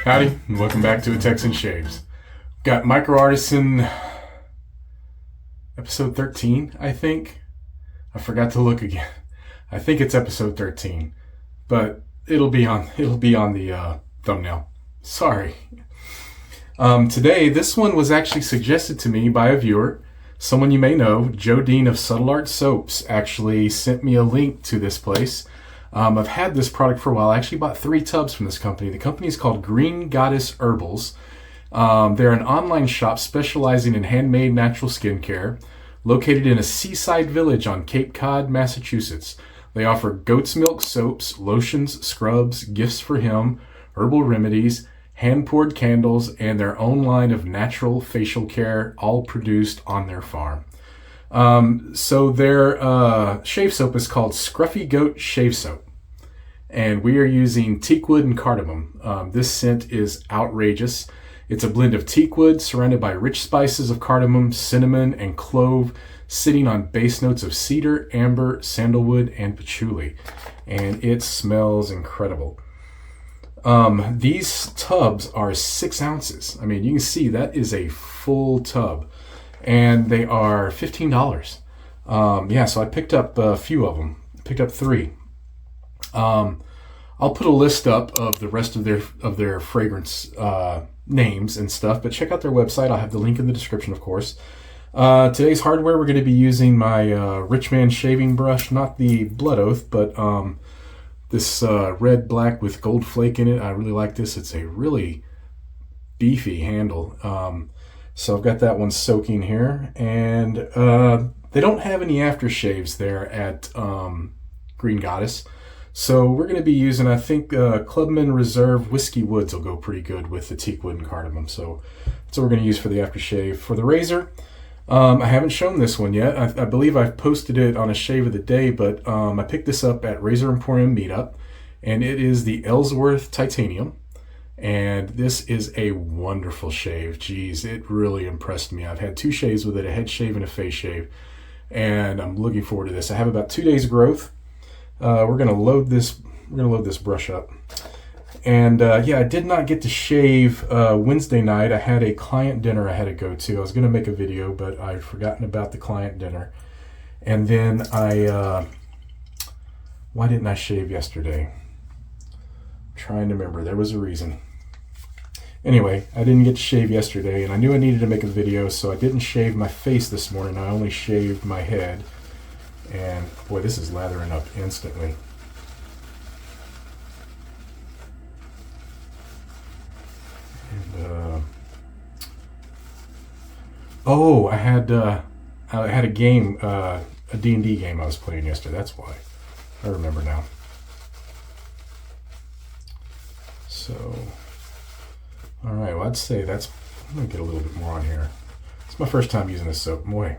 Howdy, and welcome back to A Texan Shaves. Got Micro Artisan episode 13, I think. I forgot to look again. I think it's episode 13, but it'll be on the thumbnail. Sorry. Today, this one was actually suggested to me by a viewer. Someone you may know, Joe Dean of Subtle Art Soaps, actually sent me a link to this place. I've had this product for a while. I actually bought 3 tubs from this company. The company is called Green Goddess Herbals. They're an online shop specializing in handmade natural skincare, located in a seaside village on Cape Cod, Massachusetts. They offer goat's milk soaps, lotions, scrubs, gifts for him, herbal remedies, hand-poured candles, and their own line of natural facial care, all produced on their farm. So their shave soap is called Scruffy Goat Shave Soap. And we are using teakwood and cardamom. This scent is outrageous. It's a blend of teakwood surrounded by rich spices of cardamom, cinnamon, and clove, sitting on base notes of cedar, amber, sandalwood, and patchouli. And it smells incredible. These tubs are 6 ounces. I mean, you can see that is a full tub. And they are $15. So I picked up a few of them. Picked up 3. I'll put a list up of the rest of their fragrance names and stuff, but check out their website. I'll have the link in the description, of course. Today's hardware, we're going to be using my Rich Man shaving brush, not the Blood Oath, but this red black with gold flake in it. I really like this. It's a really beefy handle. So I've got that one soaking here, and they don't have any aftershaves there at Green Goddess. So we're going to be using, I think, Clubman Reserve Whiskey Woods will go pretty good with the teakwood and cardamom. So that's what we're going to use for the aftershave. For the razor, I haven't shown this one yet. I believe I've posted it on a shave of the day, but I picked this up at Razor Emporium Meetup, and it is the Ellsworth Titanium. And this is a wonderful shave. Geez, it really impressed me. I've had 2 shaves with it, a head shave and a face shave, and I'm looking forward to this. I have about 2 days growth. We're gonna load this brush up. And I did not get to shave Wednesday night. I had a client dinner I had to go to. I was gonna make a video, but I'd forgotten about the client dinner. And then why didn't I shave yesterday? I'm trying to remember. There was a reason. Anyway, I didn't get to shave yesterday, and I knew I needed to make a video, so I didn't shave my face this morning. I only shaved my head. And boy, this is lathering up instantly. And I had a game, a D&D game I was playing yesterday. That's why. I remember now. So, all right. Well, I'd say I'm gonna get a little bit more on here. It's my first time using this soap. Boy,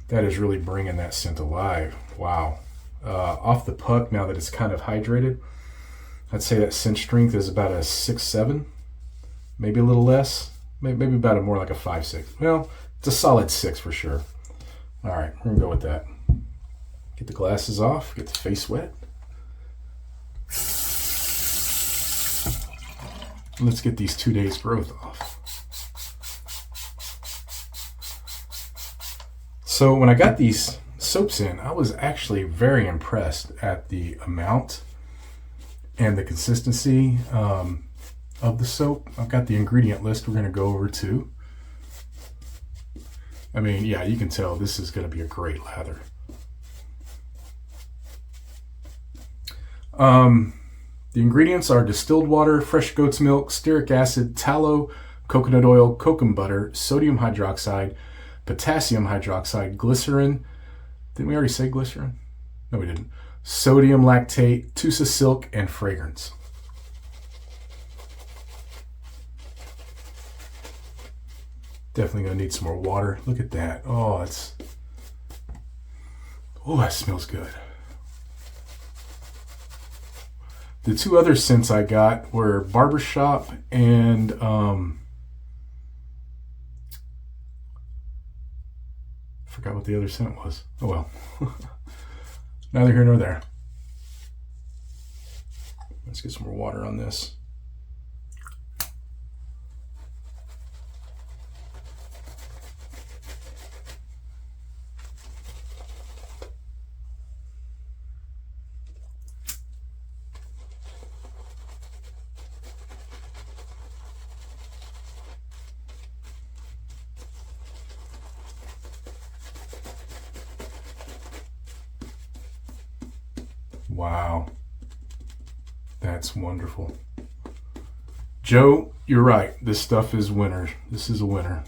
that is really bringing that scent alive. Wow. Off the puck, now that it's kind of hydrated, I'd say that scent strength is about a 6-7, maybe a little less, maybe about more like a 5-6. Well, it's a solid 6 for sure. All right, we're gonna go with that. Get the glasses off, get the face wet. Let's get these 2 days growth off. So when I got these soaps in, I was actually very impressed at the amount and the consistency of the soap. I've got the ingredient list we're going to go over too. I mean, yeah, you can tell this is going to be a great lather. The ingredients are distilled water, fresh goat's milk, stearic acid, tallow, coconut oil, kokum butter, sodium hydroxide, potassium hydroxide, glycerin. Didn't we already say glycerin? No, we didn't. Sodium lactate, Tusa silk, and fragrance. Definitely gonna need some more water. Look at that. Oh, that smells good. The 2 other scents I got were barbershop and forgot what the other scent was. Oh well. Neither here nor there. Let's get some more water on this. Wow. That's wonderful. Joe, you're right. This stuff is winner. This is a winner.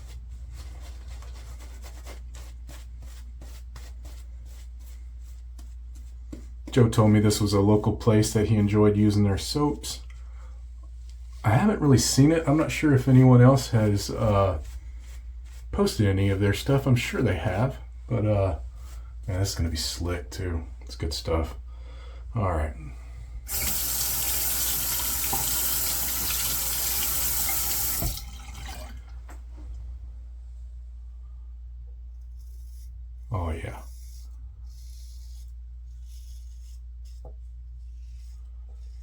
Joe told me this was a local place that he enjoyed using their soaps. I haven't really seen it. I'm not sure if anyone else has posted any of their stuff. I'm sure they have. But man, this is going to be slick too. It's good stuff. All right. Oh yeah.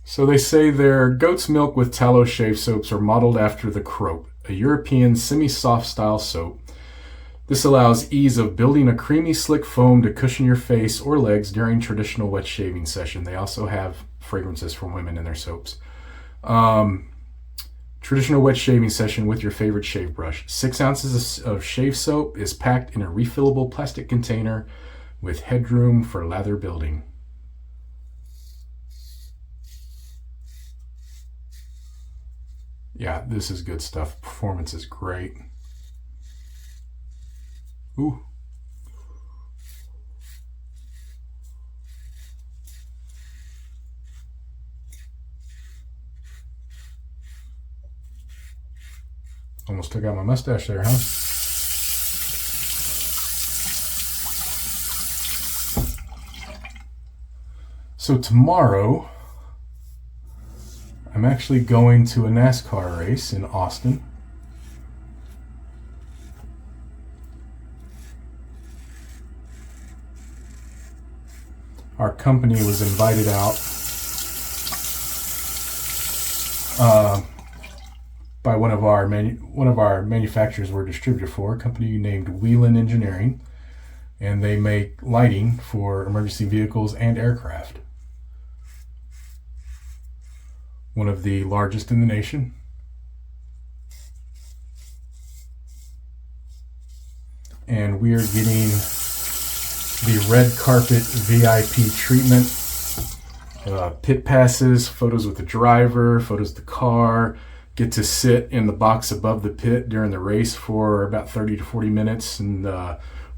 So they say their goat's milk with tallow shave soaps are modeled after the Crope, a European semi-soft style soap. This allows ease of building a creamy, slick foam to cushion your face or legs during traditional wet shaving session. They also have fragrances for women in their soaps. Traditional wet shaving session with your favorite shave brush. 6 ounces of shave soap is packed in a refillable plastic container with headroom for lather building. Yeah, this is good stuff. Performance is great. Ooh. Almost took out my mustache there, huh? So tomorrow, I'm actually going to a NASCAR race in Austin. Our company was invited out by one of our manufacturers we're a distributor for, a company named Whelan Engineering, and they make lighting for emergency vehicles and aircraft. One of the largest in the nation. And we are getting the red carpet VIP treatment. Pit passes, photos with the driver, photos of the car, get to sit in the box above the pit during the race for about 30 to 40 minutes, and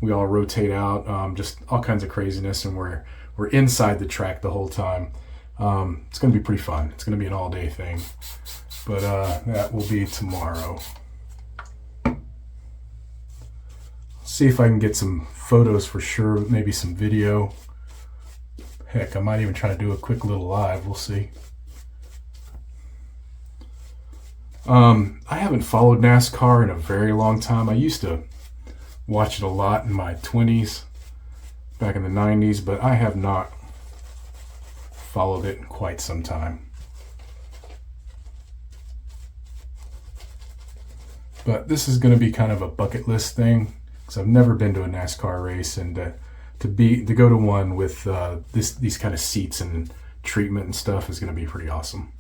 we all rotate out, just all kinds of craziness, and we're inside the track the whole time. It's going to be pretty fun. It's going to be an all-day thing, but that will be tomorrow. See if I can get some photos for sure, maybe some video. Heck, I might even try to do a quick little live. We'll see. I haven't followed NASCAR in a very long time. I used to watch it a lot in my 20s, back in the 90s, but I have not followed it in quite some time. But this is going to be kind of a bucket list thing, because I've never been to a NASCAR race, and to go to one with these kind of seats and treatment and stuff is going to be pretty awesome.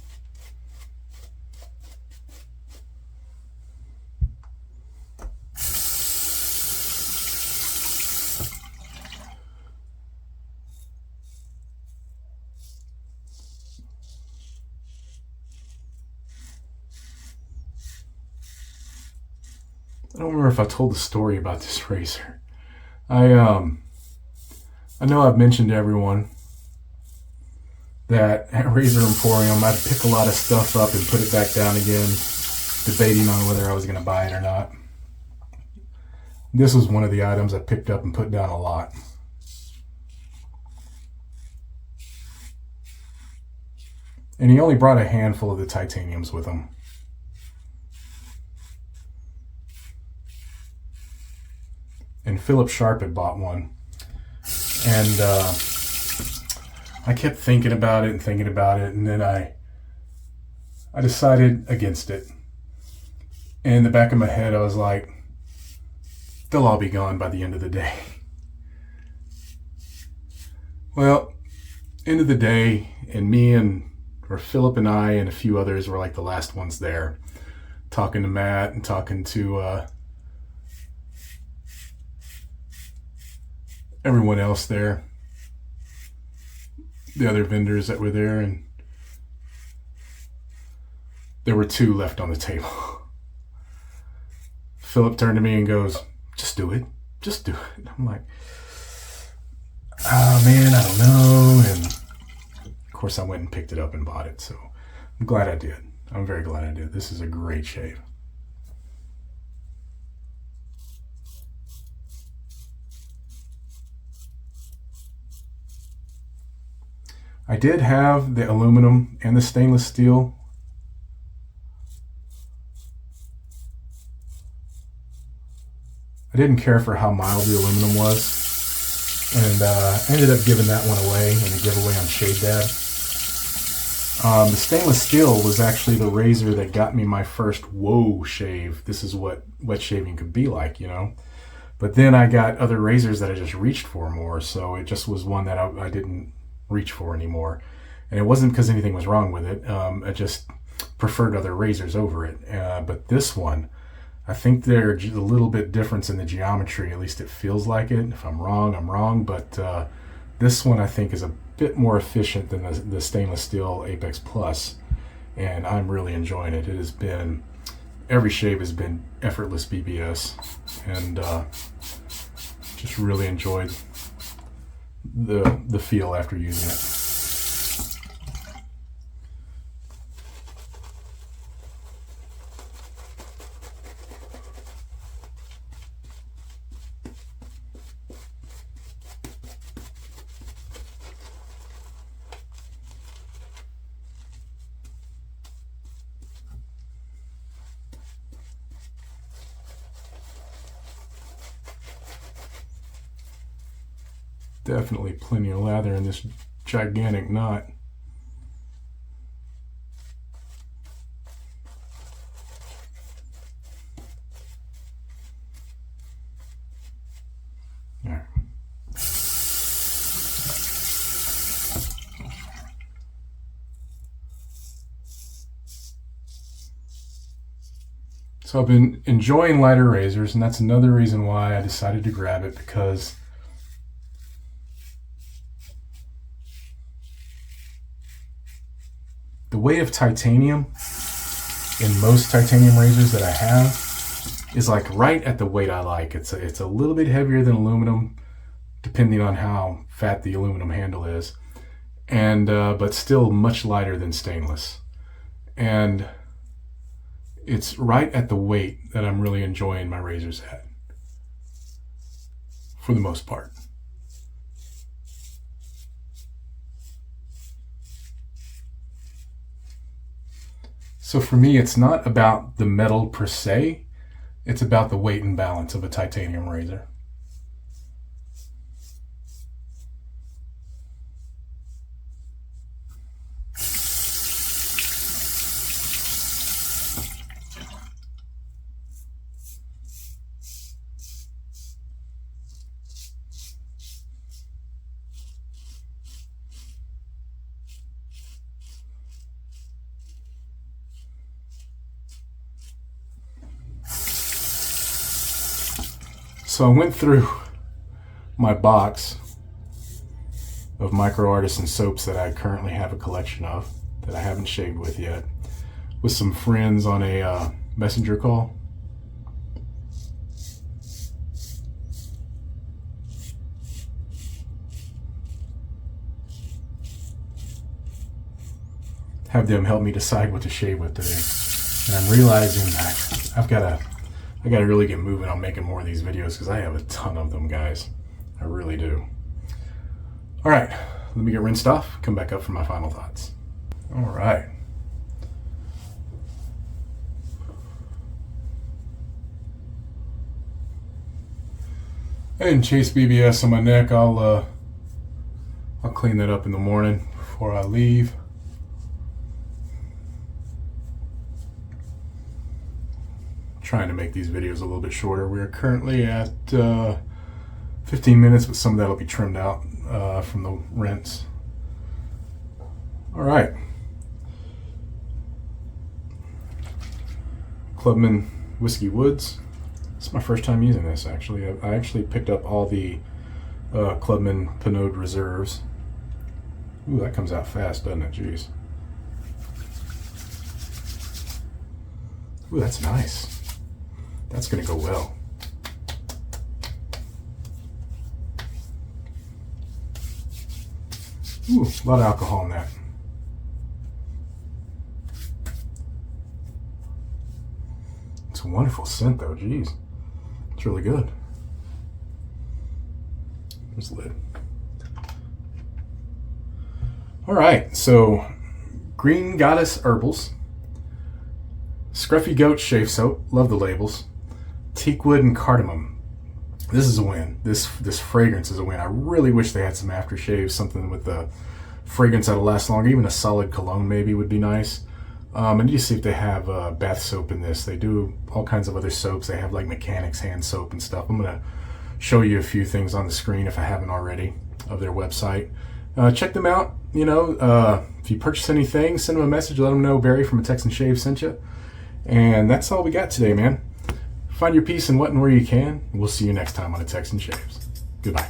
I don't remember if I told the story about this razor. I know I've mentioned to everyone that at Razor Emporium I'd pick a lot of stuff up and put it back down again, debating on whether I was going to buy it or not. This was one of the items I picked up and put down a lot. And he only brought a handful of the titaniums with him. And Philip Sharp had bought one. And I kept thinking about it, and then I decided against it. And in the back of my head, I was like, they'll all be gone by the end of the day. Well, end of the day, and Philip and I and a few others were like the last ones there, talking to Matt and talking to everyone else there. the other vendors that were there, and there were 2 left on the table. Philip turned to me and goes, "Just do it. Just do it." I'm like, "Oh man, I don't know." And of course I went and picked it up and bought it. So I'm glad I did. I'm very glad I did. This is a great shave. I did have the aluminum and the stainless steel. I didn't care for how mild the aluminum was, and ended up giving that one away in a giveaway on Shave Dad. The stainless steel was actually the razor that got me my first whoa shave. This is what wet shaving could be like, you know. But then I got other razors that I just reached for more, so it just was one that I didn't reach for anymore. And it wasn't because anything was wrong with it. I just preferred other razors over it. But this one, I think there's a little bit difference in the geometry. At least it feels like it. If I'm wrong, I'm wrong. But this one I think is a bit more efficient than the stainless steel Apex Plus, and I'm really enjoying it. It has been, every shave has been effortless BBS, and just really enjoyed the feel after using it. Definitely plenty of lather in this gigantic knot. All right. So I've been enjoying lighter razors, and that's another reason why I decided to grab it, because the weight of titanium in most titanium razors that I have is like right at the weight I like. It's a little bit heavier than aluminum, depending on how fat the aluminum handle is, and but still much lighter than stainless. And it's right at the weight that I'm really enjoying my razors at, for the most part. So for me, it's not about the metal per se, it's about the weight and balance of a titanium razor. So I went through my box of micro artisan soaps that I currently have a collection of that I haven't shaved with yet, with some friends on a messenger call. Have them help me decide what to shave with today. And I'm realizing that I gotta really get moving on making more of these videos, because I have a ton of them, guys. I really do. All right, let me get rinsed off, come back up for my final thoughts. All right. I didn't chase BBS on my neck. I'll clean that up in the morning before I leave. Trying to make these videos a little bit shorter. We are currently at 15 minutes, but some of that will be trimmed out from the rinse. All right. Clubman Whiskey Woods. This is my first time using this, actually. I actually picked up all the Clubman Pinot Reserves. Ooh, that comes out fast, doesn't it? Jeez. Ooh, that's nice. That's gonna go well. Ooh, a lot of alcohol in that. It's a wonderful scent though, jeez. It's really good. There's the lid. All right, so Green Goddess Herbals, Scruffy Goat Shave Soap, love the labels, teakwood and cardamom. This is a win. This fragrance is a win. I really wish they had some aftershave, something with the fragrance that'll last longer. Even a solid cologne maybe would be nice. I need to see if they have bath soap in this. They do all kinds of other soaps. They have like mechanics hand soap and stuff. I'm gonna show you a few things on the screen if I haven't already of their website. Check them out. You know, if you purchase anything, send them a message. Let them know Barry from A Texan Shave sent you. And that's all we got today, man. Find your peace in what and where you can. We'll see you next time on A Texan Shaves. Goodbye.